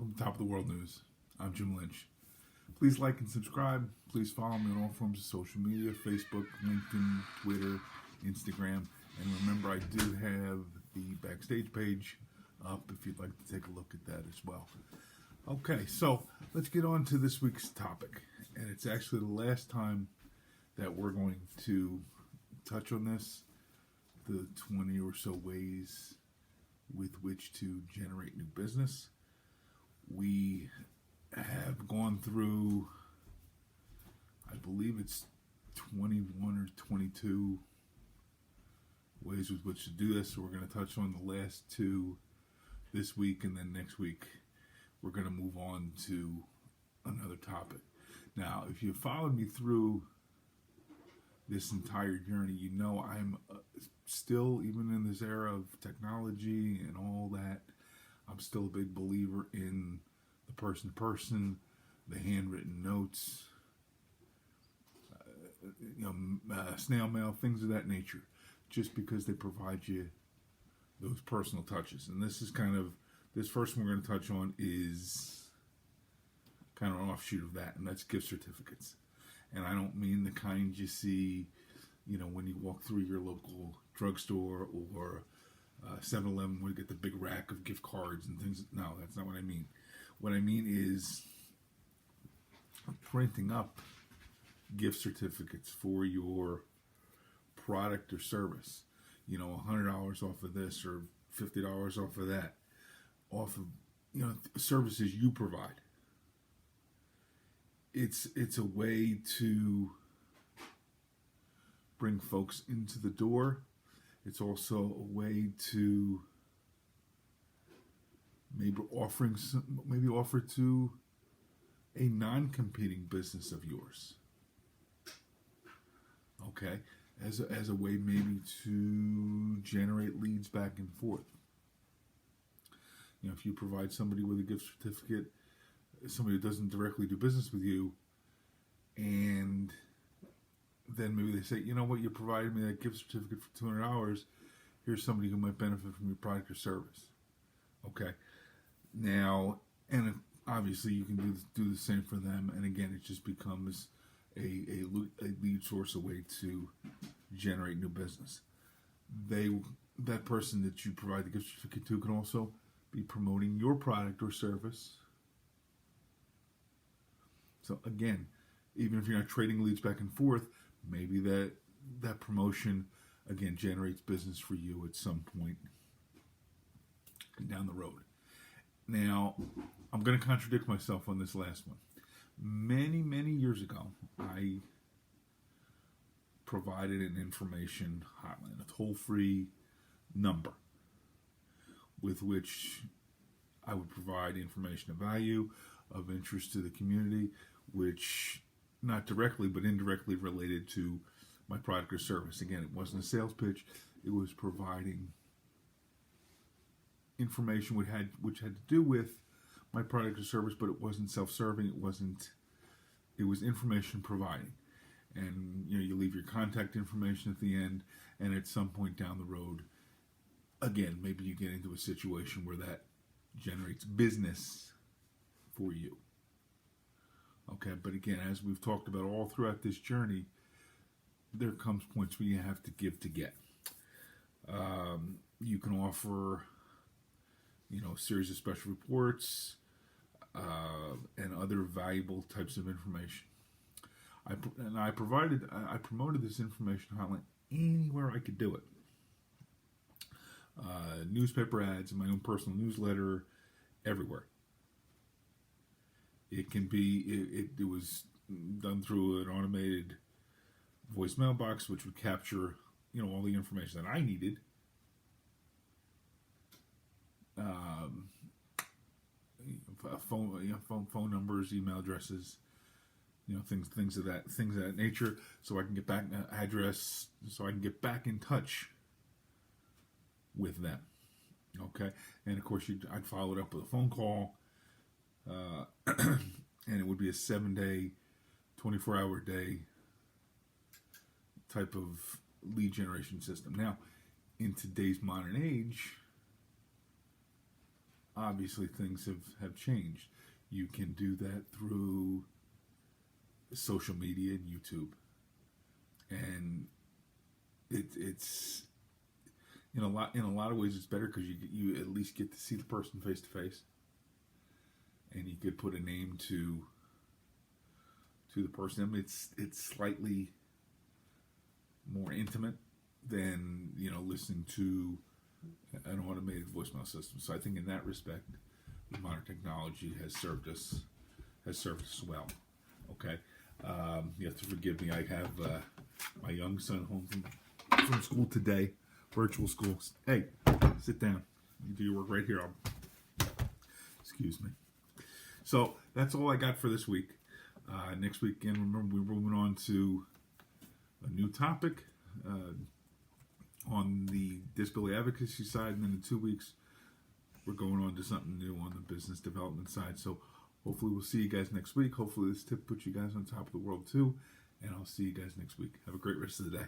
Welcome to Top of the World News. I'm Jim Lynch. Please like and subscribe. Please follow me on all forms of social media: Facebook, LinkedIn, Twitter, Instagram. And remember, I do have the Backstage page up if you'd like to take a look at that as well. Okay, so let's get on to this week's topic. And it's actually the last time that we're going to touch on this, the 20 or so ways with which to generate new business. We have gone through, I believe it's 21 or 22 ways with which to do this. So we're going to touch on the last two this week, and then next week we're going to move on to another topic. Now, if you followed me through this entire journey, you know I'm still, even in this era of technology and all that, I'm still a big believer in the person-to-person, the handwritten notes, snail mail, things of that nature, just because they provide you those personal touches. And this first one we're going to touch on is kind of an offshoot of that, and that's gift certificates. And I don't mean the kind you see, when you walk through your local drugstore or 7-Eleven where you get the big rack of gift cards and things. No, that's not what I mean. What I mean is printing up gift certificates for your product or service. $100 off of this or $50 off of that, off of services you provide. It's a way to bring folks into the door. It's also a way to maybe offer to a non-competing business of yours. Okay, as a way maybe to generate leads back and forth. If you provide somebody with a gift certificate, somebody who doesn't directly do business with you, and then maybe they say, you know what, you provided me that gift certificate for $200. Here's somebody who might benefit from your product or service. Okay. Now, and obviously you can do the same for them. And again, it just becomes a lead source, a way to generate new business. That person that you provide the gift certificate to can also be promoting your product or service. So again, even if you're not trading leads back and forth, maybe that promotion again generates business for you at some point down the road. Now, I'm going to contradict myself on this last one. Many years ago, I provided an information hotline, a toll-free number with which I would provide information of value, of interest to the community, which not directly but indirectly related to my product or service. Again, it wasn't a sales pitch. It was providing information which had to do with my product or service, but it wasn't self-serving. It was information providing. And you leave your contact information at the end, and at some point down the road, again, maybe you get into a situation where that generates business for you. Okay, but again, as we've talked about all throughout this journey, there comes points where you have to give to get. You can offer, a series of special reports and other valuable types of information. I promoted this information hotline anywhere I could do it. Newspaper ads, my own personal newsletter, everywhere. It can be, it was done through an automated voicemail box, which would capture, all the information that I needed. Phone numbers, email addresses, things of that nature, so I can get back address, so I can get back in touch with them. Okay, and of course I'd follow it up with a phone call. And it would be a 7-day, 24-hour day type of lead generation system. Now, in today's modern age, obviously things have changed. You can do that through social media and YouTube, and it's in a lot of ways it's better because you at least get to see the person face to face, and you could put a name to the person. I mean, it's slightly more intimate than listening to an automated voicemail system. So I think in that respect, the modern technology has served us well. Okay, you have to forgive me. I have my young son home from school today, virtual school. Hey, sit down. You do your work right here. Excuse me. So that's all I got for this week. Next weekend, remember, we're moving on to a new topic on the disability advocacy side, and then in 2 weeks, we're going on to something new on the business development side. So hopefully we'll see you guys next week. Hopefully this tip puts you guys on top of the world too, and I'll see you guys next week. Have a great rest of the day.